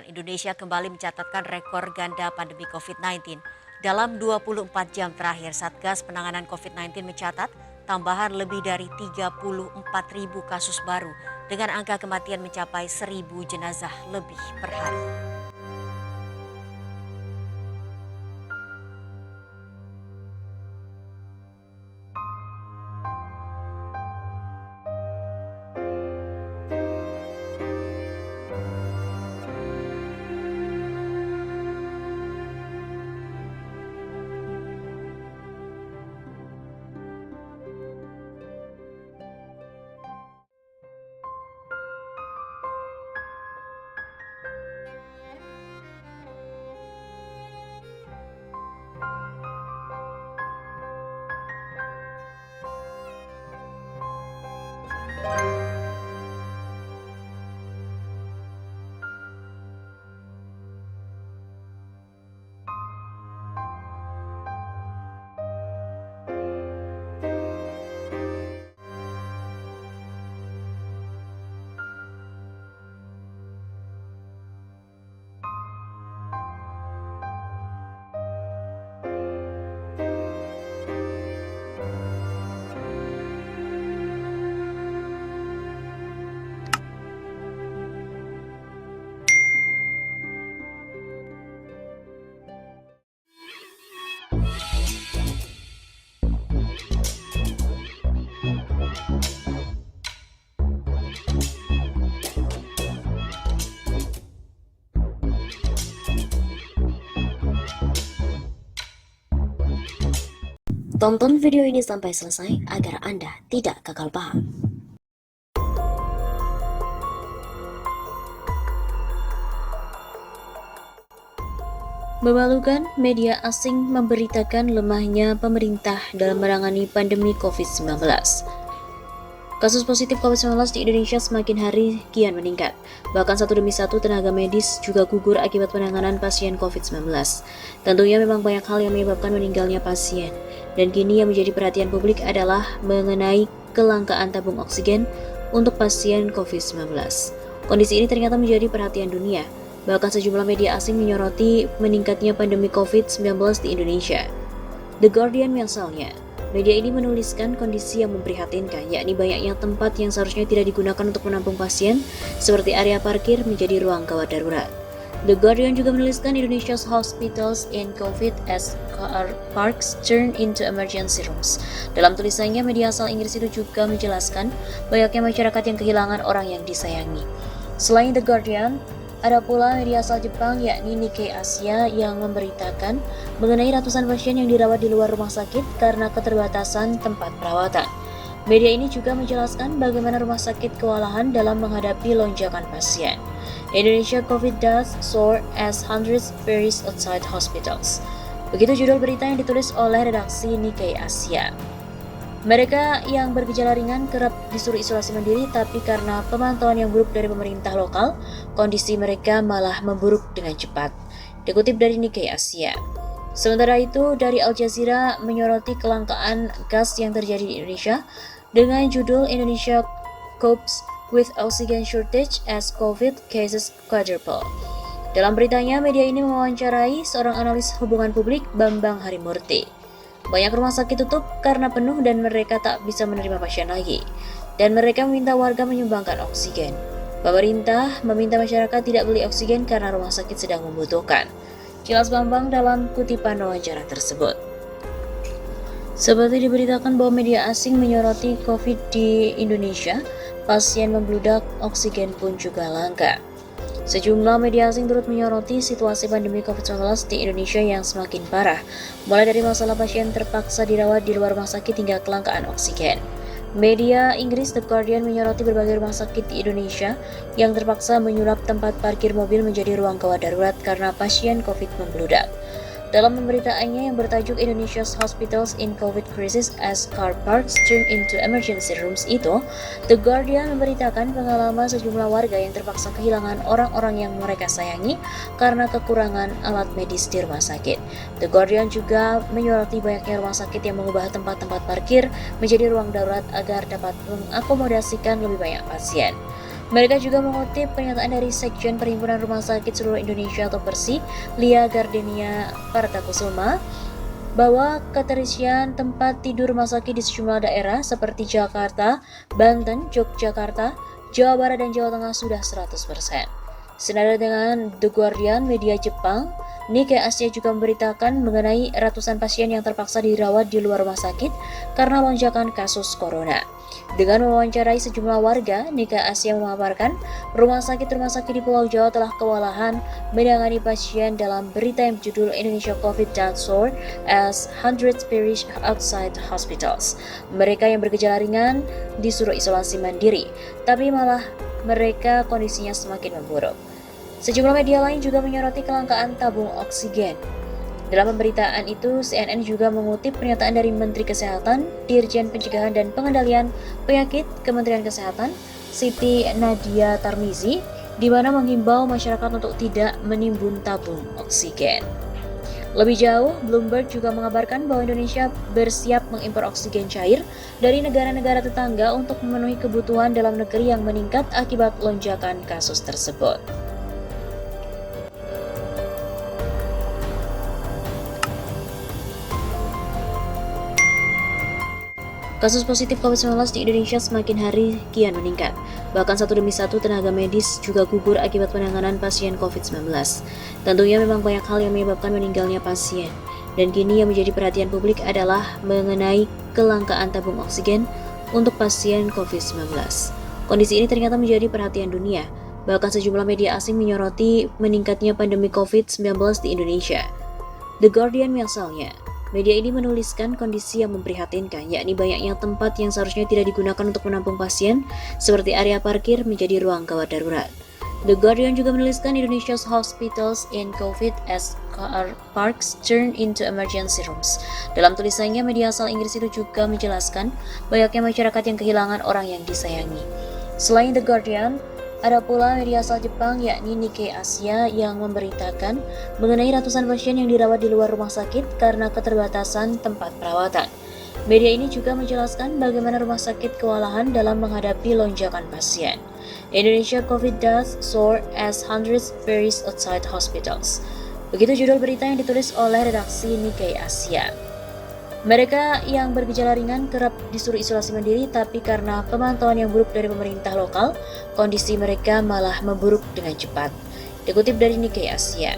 Indonesia kembali mencatatkan rekor ganda pandemi COVID-19. Dalam 24 jam terakhir, Satgas Penanganan COVID-19 mencatat tambahan lebih dari 34.000 kasus baru dengan angka kematian mencapai 1.000 jenazah lebih per hari. Tonton video ini sampai selesai agar Anda tidak gagal paham. Memalukan, media asing memberitakan lemahnya pemerintah dalam menangani pandemi COVID-19. Kasus positif COVID-19 di Indonesia semakin hari kian meningkat. Bahkan satu demi satu tenaga medis juga gugur akibat penanganan pasien COVID-19. Tentunya memang banyak hal yang menyebabkan meninggalnya pasien. Dan kini yang menjadi perhatian publik adalah mengenai kelangkaan tabung oksigen untuk pasien COVID-19. Kondisi ini ternyata menjadi perhatian dunia. Bahkan sejumlah media asing menyoroti meningkatnya pandemi COVID-19 di Indonesia. The Guardian misalnya, media ini menuliskan kondisi yang memprihatinkan, yakni banyaknya tempat yang seharusnya tidak digunakan untuk menampung pasien, seperti area parkir menjadi ruang gawat darurat. The Guardian juga menuliskan Indonesia's hospitals in COVID as car parks turn into emergency rooms. Dalam tulisannya, media asal Inggris itu juga menjelaskan banyaknya masyarakat yang kehilangan orang yang disayangi. Selain The Guardian, ada pula media asal Jepang yakni Nikkei Asia yang memberitakan mengenai ratusan pasien yang dirawat di luar rumah sakit karena keterbatasan tempat perawatan. Media ini juga menjelaskan bagaimana rumah sakit kewalahan dalam menghadapi lonjakan pasien. Indonesia COVID deaths soar as hundreds perish outside hospitals. Begitu judul berita yang ditulis oleh redaksi Nikkei Asia. Mereka yang bergejala ringan kerap disuruh isolasi mandiri, tapi karena pemantauan yang buruk dari pemerintah lokal, kondisi mereka malah memburuk dengan cepat. Dikutip dari Nikkei Asia. Sementara itu, dari Al Jazeera menyoroti kelangkaan gas yang terjadi di Indonesia dengan judul Indonesia copes with oxygen shortage as COVID cases quadruple. Dalam beritanya, media ini mewawancarai seorang analis hubungan publik, Bambang Harimurti. Banyak rumah sakit tutup karena penuh dan mereka tak bisa menerima pasien lagi. Dan mereka meminta warga menyumbangkan oksigen. Pemerintah meminta masyarakat tidak beli oksigen karena rumah sakit sedang membutuhkan. Jelas Bambang dalam kutipan wawancara tersebut. Seperti diberitakan bahwa media asing menyoroti COVID di Indonesia, pasien membludak, oksigen pun juga langka. Sejumlah media asing turut menyoroti situasi pandemi COVID-19 di Indonesia yang semakin parah, mulai dari masalah pasien terpaksa dirawat di luar rumah sakit hingga kelangkaan oksigen. Media Inggris The Guardian menyoroti berbagai rumah sakit di Indonesia yang terpaksa menyulap tempat parkir mobil menjadi ruang gawat darurat karena pasien COVID membludak. Dalam pemberitaannya yang bertajuk Indonesia's Hospitals in COVID Crisis as Car Parks Turn into Emergency Rooms itu, The Guardian memberitakan pengalaman sejumlah warga yang terpaksa kehilangan orang-orang yang mereka sayangi karena kekurangan alat medis di rumah sakit. The Guardian juga menyoroti banyaknya rumah sakit yang mengubah tempat-tempat parkir menjadi ruang darurat agar dapat mengakomodasikan lebih banyak pasien. Mereka juga mengutip pernyataan dari Sekjen Perhimpunan Rumah Sakit Seluruh Indonesia atau PERSI, Lia Gardenia Partakusuma, bahwa keterisian tempat tidur rumah sakit di sejumlah daerah seperti Jakarta, Banten, Yogyakarta, Jawa Barat, dan Jawa Tengah sudah 100%. Senada dengan The Guardian, media Jepang, Nikkei Asia juga memberitakan mengenai ratusan pasien yang terpaksa dirawat di luar rumah sakit karena lonjakan kasus corona. Dengan mewawancarai sejumlah warga, Nikkei Asia memaparkan rumah sakit di Pulau Jawa telah kewalahan menangani pasien dalam berita yang berjudul Indonesia COVID Death Soar as Hundreds Perish Outside Hospitals. Mereka yang bergejala ringan disuruh isolasi mandiri, tapi malah mereka kondisinya semakin memburuk. Sejumlah media lain juga menyoroti kelangkaan tabung oksigen. Dalam pemberitaan itu, CNN juga mengutip pernyataan dari Menteri Kesehatan, Dirjen Pencegahan dan Pengendalian Penyakit Kementerian Kesehatan, Siti Nadia Tarmizi, di mana menghimbau masyarakat untuk tidak menimbun tabung oksigen. Lebih jauh, Bloomberg juga mengabarkan bahwa Indonesia bersiap mengimpor oksigen cair dari negara-negara tetangga untuk memenuhi kebutuhan dalam negeri yang meningkat akibat lonjakan kasus tersebut. Kasus positif COVID-19 di Indonesia semakin hari kian meningkat. Bahkan satu demi satu tenaga medis juga gugur akibat penanganan pasien COVID-19. Tentunya memang banyak hal yang menyebabkan meninggalnya pasien. Dan kini yang menjadi perhatian publik adalah mengenai kelangkaan tabung oksigen untuk pasien COVID-19. Kondisi ini ternyata menjadi perhatian dunia. Bahkan sejumlah media asing menyoroti meningkatnya pandemi COVID-19 di Indonesia. The Guardian misalnya, media ini menuliskan kondisi yang memprihatinkan, yakni banyaknya tempat yang seharusnya tidak digunakan untuk menampung pasien, seperti area parkir menjadi ruang gawat darurat. The Guardian juga menuliskan Indonesia's hospitals in COVID as car parks turn into emergency rooms. Dalam tulisannya, media asal Inggris itu juga menjelaskan banyaknya masyarakat yang kehilangan orang yang disayangi. Selain The Guardian, ada pula media asal Jepang yakni Nikkei Asia yang memberitakan mengenai ratusan pasien yang dirawat di luar rumah sakit karena keterbatasan tempat perawatan. Media ini juga menjelaskan bagaimana rumah sakit kewalahan dalam menghadapi lonjakan pasien. Indonesia COVID Death Soar as Hundreds Perish Outside Hospitals. Begitu judul berita yang ditulis oleh redaksi Nikkei Asia. Mereka yang bergejala ringan kerap disuruh isolasi mandiri, tapi karena pemantauan yang buruk dari pemerintah lokal, kondisi mereka malah memburuk dengan cepat. Dikutip dari Nikkei Asia.